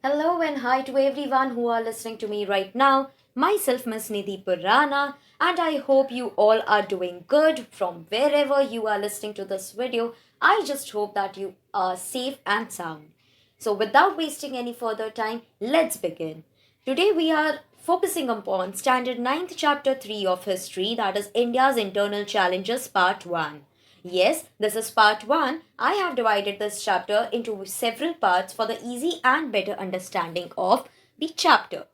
Hello and hi to everyone who are listening to me right now. Myself, Miss Nidhi Purana, and I hope you all are doing good from wherever you are listening to this video. I just hope that you are safe and sound. So, without wasting any further time, let's begin. Today, we are focusing upon Standard Ninth Chapter 3 of History, that is India's Internal Challenges, Part 1. Yes, this is part 1. I have divided this chapter into several parts for the easy and better understanding of the chapter.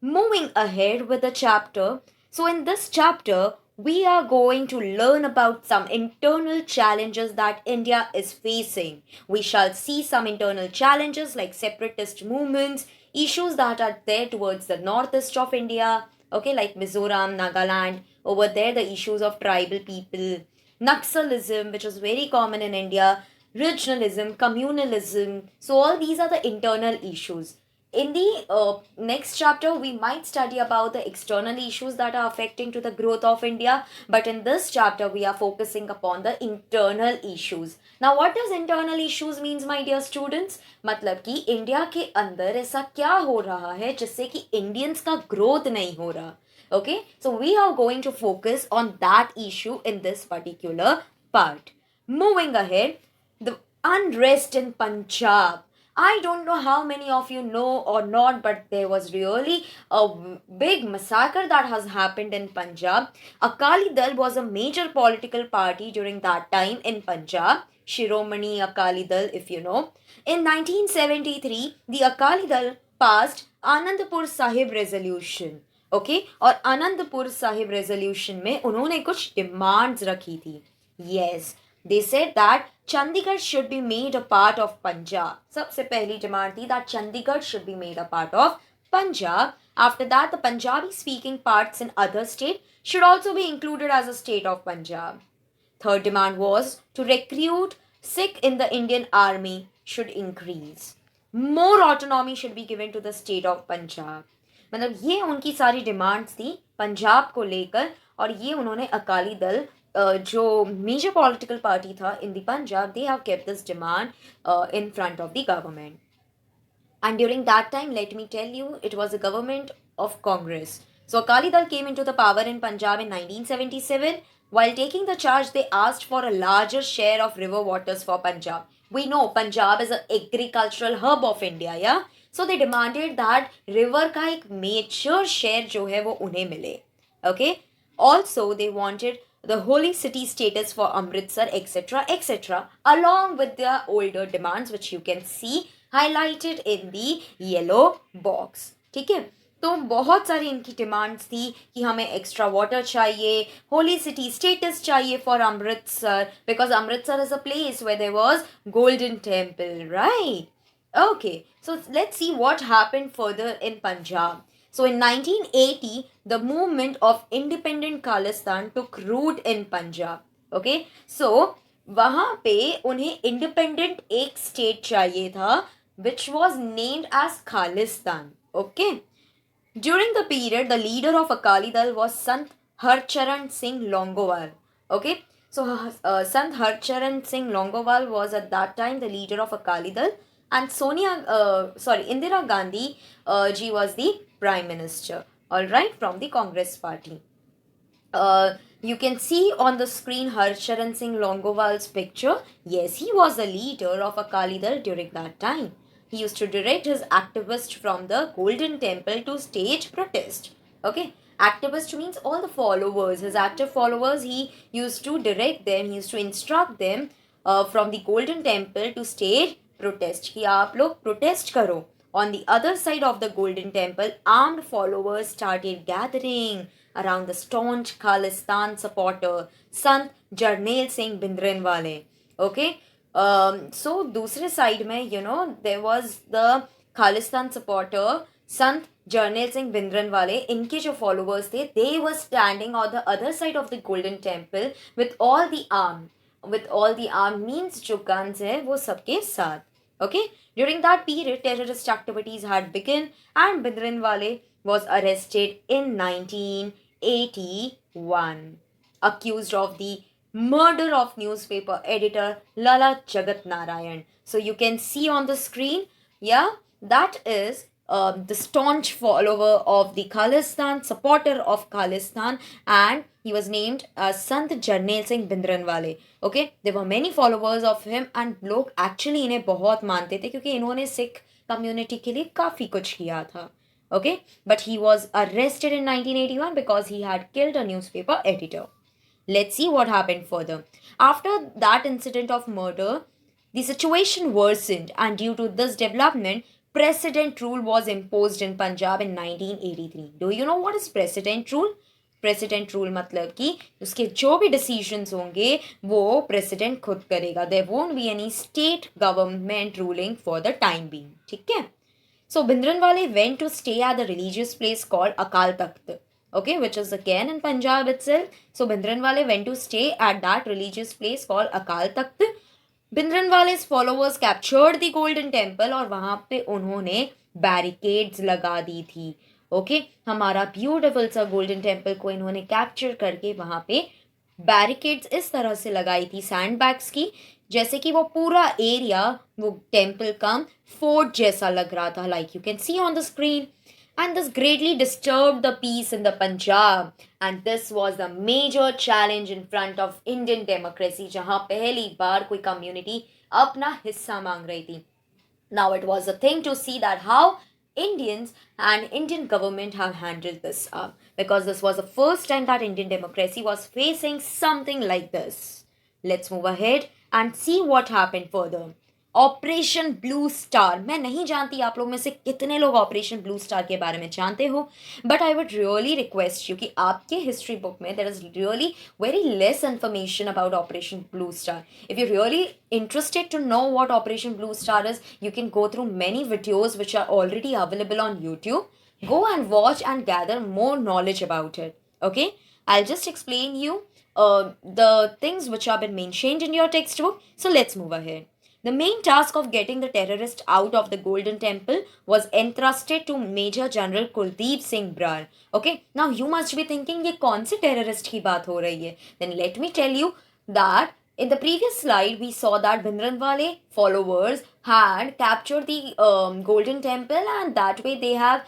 Moving ahead with the chapter, so in this chapter, we are going to learn about some internal challenges that India is facing. We shall see some internal challenges like separatist movements, issues that are there towards the northeast of India, okay, like Mizoram, Nagaland, over there, the issues of tribal people, Naxalism, which is very common in India, regionalism, communalism. So, all these are the internal issues. In the next chapter, we might study about the external issues that are affecting to the growth of India. But in this chapter, we are focusing upon the internal issues. Now, what does internal issues means, my dear students? मतलब कि India के अंदर ऐसा क्या हो रहा है जिससे कि इंडियंस का ग्रोथ नहीं हो रहा. Okay, so we are going to focus on that issue in this particular part. Moving ahead, the unrest in Punjab. I don't know how many of you know or not, but there was really a big massacre that has happened in Punjab. Akali Dal was a major political party during that time in Punjab. Shiromani Akali Dal, if you know. In 1973, the Akali Dal passed Anandpur Sahib Resolution. Okay और Anandpur Sahib resolution में उन्होंने कुछ demands रखी थी. Yes, they said that Chandigarh should be made a part of Punjab. सबसे पहली demand थी that Chandigarh should be made a part of Punjab. After that the Punjabi speaking parts in other state should also be included as a state of Punjab. Third demand was to recruit Sikh in the Indian army should increase. More autonomy should be given to the state of Punjab. मतलब ये उनकी सारी demands थी पंजाब को लेकर. और ये उन्होंने अकाली दल जो मेजर पॉलिटिकल पार्टी था in the Punjab, they have kept this demand in front of the government. And during that time, let me tell you, it was a government of Congress. So Akali Dal came into the power in Punjab in 1977. While taking the charge, they asked for a larger share of river waters for Punjab. We know Punjab is an agricultural hub of India, yeah? So they demanded that river का एक major share जो है वो उन्हें मिले. Okay? Also, they wanted the holy city status for Amritsar, etc., etc., along with their older demands, which you can see highlighted in the yellow box. ठीक है, तो बहुत सारी इनकी डिमांड्स थी कि हमें एक्स्ट्रा वाटर चाहिए, होली सिटी स्टेटस चाहिए for Amritsar, because Amritsar is a place where there was Golden Temple, right? Okay, so let's see what happened further in Punjab. So in 1980, the movement of independent Khalistan took root in Punjab. Okay, so वहाँ पे उन्हें independent एक state चाहिए था which was named as Khalistan. Okay, during the period, the leader of Akali Dal was Sant Harcharan Singh Longowal. Okay, so Sant Harcharan Singh Longowal was at that time the leader of Akali Dal, and Indira Gandhi ji was the prime minister. All right, from the Congress party. You can see on the screen Harcharan Singh Longowal's picture. Yes, he was the leader of Akali Dal during that time. He used to direct his activists from the Golden Temple to stage protest. Okay, activist means all the followers, his active followers. He used to direct them, he used to instruct them from the Golden Temple to stage protest. कि आप लोग protest करो. On the other side of the Golden Temple, armed followers started gathering around the staunch Khalistan supporter Sant Jarnail Singh Bhindranwale. Okay, so दूसरे side में, you know, there was the Khalistan supporter Sant Jarnail Singh Bhindranwale. इनके जो followers थे, they were standing on the other side of the Golden Temple with all the arm. With all the arm means जो guns है वो सबके साथ. Okay, during that period, terrorist activities had begun, and Bhindranwale was arrested in 1981, accused of the murder of newspaper editor Lala Jagat Narayan. So you can see on the screen, yeah, that is the staunch follower of the Khalistan, supporter of Khalistan, and he was named Sant Jarnail Singh Bhindranwale. Okay, there were many followers of him and लोग actually इन्हें बहुत मानते थे क्योंकि इन्होंने Sikh community के लिए काफ़ी कुछ किया था. Okay, but he was arrested in 1981 because he had killed a newspaper editor. Let's see what happened further. After that incident of murder, the situation worsened, and due to this development, precedent rule was imposed in Punjab in 1983. Do you know what is precedent rule? President rule मतलब कि उसके जो भी decisions होंगे वो president खुद करेगा. There won't be any state government ruling for the time being. ठीक है. So Bhindranwale went to stay at the religious place called Akal Takht, okay, which is again in Punjab itself. So Bhindranwale went to stay at that religious place called Akal Takht. Bhindranwale's followers captured the Golden Temple और वहाँ पे उन्होंने barricades लगा दी थी. Okay, हमारा beautiful सा golden temple को इन्होंने कैप्चर करके वहाँ पे बैरिकेड्स इस तरह से लगाई थी सैंड बैग्स की, जैसे कि वो पूरा एरिया वो टेम्पल का फोर्ट जैसा लग रहा था, like you can see on the screen. And this greatly disturbed the peace in the Punjab, and this was the major challenge in front of Indian democracy, जहाँ पहली बार कोई community अपना हिस्सा मांग रही थी. Now it was a thing to see that how Indians and Indian government have handled this up, because this was the first time that Indian democracy was facing something like this. Let's move ahead and see what happened further. Operation Blue star. मैं नहीं जानती आप लोग में से कितने लोग operation Blue star के बारे में जानते हो, but I would really request you कि आपके हिस्ट्री बुक में there is really very less information about Operation Blue Star. If you really interested to know what Operation Blue Star is, you can go through many videos which are already available on YouTube. Go and watch and gather more knowledge about it. Okay, I'll just explain you the things which have been mentioned in your textbook. So let's move ahead. The main task of getting the terrorists out of the Golden Temple was entrusted to Major General Kuldeep Singh Brar. Okay, now you must be thinking ये कौन से terrorist की बात हो रही है? Then let me tell you that in the previous slide we saw that Bhindranwale followers had captured the Golden Temple, and that way they have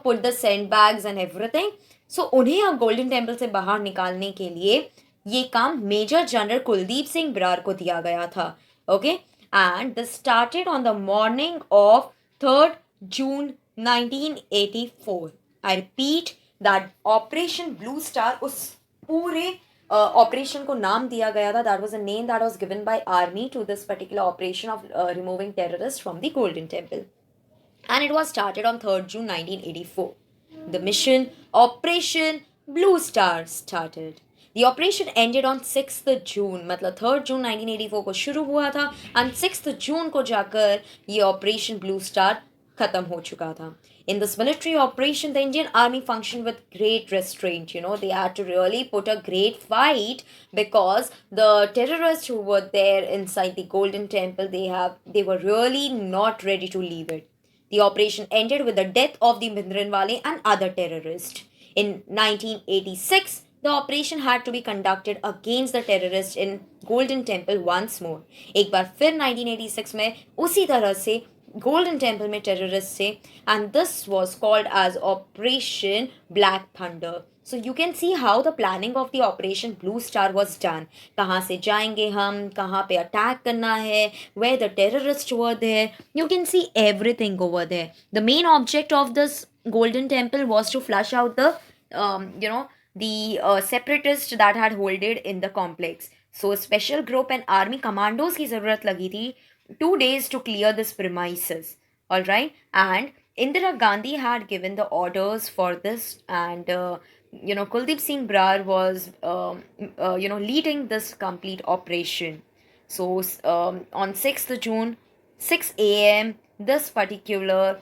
put the sandbags and everything. So उन्हें अब Golden Temple से बाहर निकालने के लिए ये काम major general Kuldeep Singh Brar को दिया गया था. Okay, and this started on the morning of 3rd June 1984. I repeat that Operation Blue Star, उस पूरे ऑपरेशन को नाम दिया गया था. That was a name that was given by army to this particular operation of removing terrorists from the Golden Temple, and it was started on 3rd June 1984. The mission Operation Blue Star started. The operation ended on 6th June, मतलब 3rd June 1984 को शुरू हुआ था, and 6th June को जाकर ये Operation Blue Star खत्म हो चुका था. In this military operation, the Indian army functioned with great restraint. They had to really put a great fight because the terrorists who were there inside the Golden Temple, they were really not ready to leave it. The operation ended with the death of the Bhindranwale and other terrorists. In 1986, the operation had to be conducted against the terrorists in Golden Temple once more. एक बार फिर 1986 में उसी तरह से Golden Temple में terrorists थे, and this was called as Operation Black Thunder. So you can see how the planning of the Operation Blue Star was done. कहाँ से जाएंगे हम, कहाँ पे attack करना है, where the terrorists were there. You can see everything over there. The main object of this Golden Temple was to flush out the separatists that had holded in the complex. So special group and army commandos की ज़रूरत लगी थी 2 days to clear this premises. All right, and Indira Gandhi had given the orders for this, and Kuldeep Singh Brar was leading this complete operation. So on 6th June, 6 a.m., this particular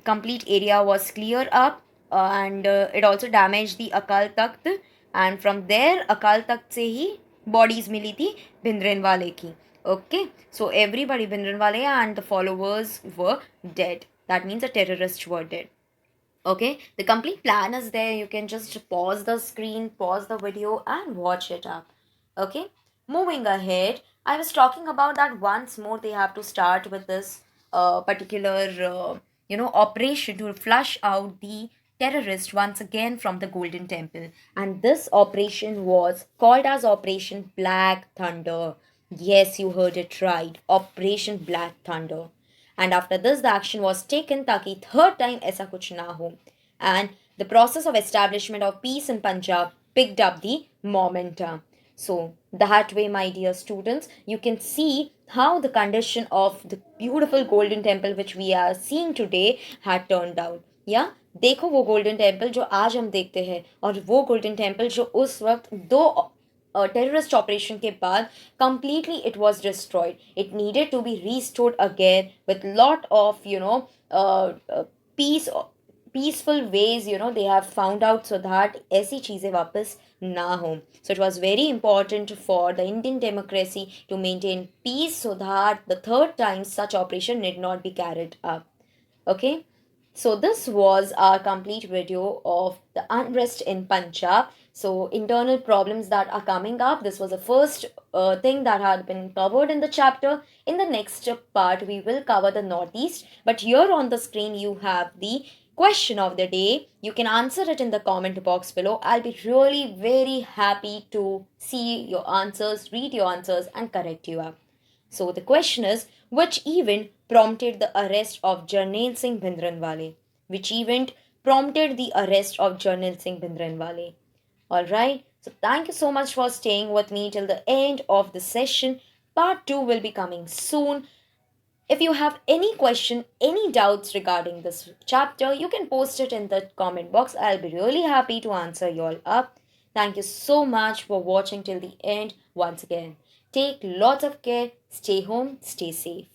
complete area was cleared up. And it also damaged the Akal Takht, and from there Akal Takht से ही bodies मिली थी भिंद्रनवाले की. Okay, so everybody, Bhindranwale and the followers, were dead. That means the terrorists were dead. Okay, the complete plan is there. You can just pause the screen, pause the video and watch it up. Okay, moving ahead, I was talking about that once more they have to start with this particular operation to flush out the terrorist once again from the Golden Temple. And this operation was called as Operation Black Thunder. Yes, you heard it right. Operation Black Thunder. And after this, the action was taken ताकि third time ऐसा कुछ ना हो. And the process of establishment of peace in Punjab picked up the momentum. So, that way, my dear students, you can see how the condition of the beautiful golden temple which we are seeing today had turned out. Yeah, देखो वो golden temple जो आज हम देखते हैं और वो golden temple जो उस वक्त दो terrorist operation के बाद completely it was destroyed. It needed to be restored again with lot of peace peaceful ways they have found out so that ऐसी चीज़ें वापस ना हो. So it was very important for the Indian democracy to maintain peace so that the third time such operation need not be carried up. Okay, so this was our complete video of the unrest in Punjab. So internal problems that are coming up. This was the first thing that had been covered in the chapter. In the next part, we will cover the Northeast. But here on the screen, you have the question of the day. You can answer it in the comment box below. I'll be really very happy to see your answers, read your answers, and correct you up. So the question is, which event prompted the arrest of Jarnail Singh Bhindranwale? Which event prompted the arrest of Jarnail Singh Bhindranwale? Alright, so thank you so much for staying with me till the end of the session. Part 2 will be coming soon. If you have any question, any doubts regarding this chapter, you can post it in the comment box. I'll be really happy to answer you all up. Thank you so much for watching till the end once again. Take lots of care, stay home, stay safe.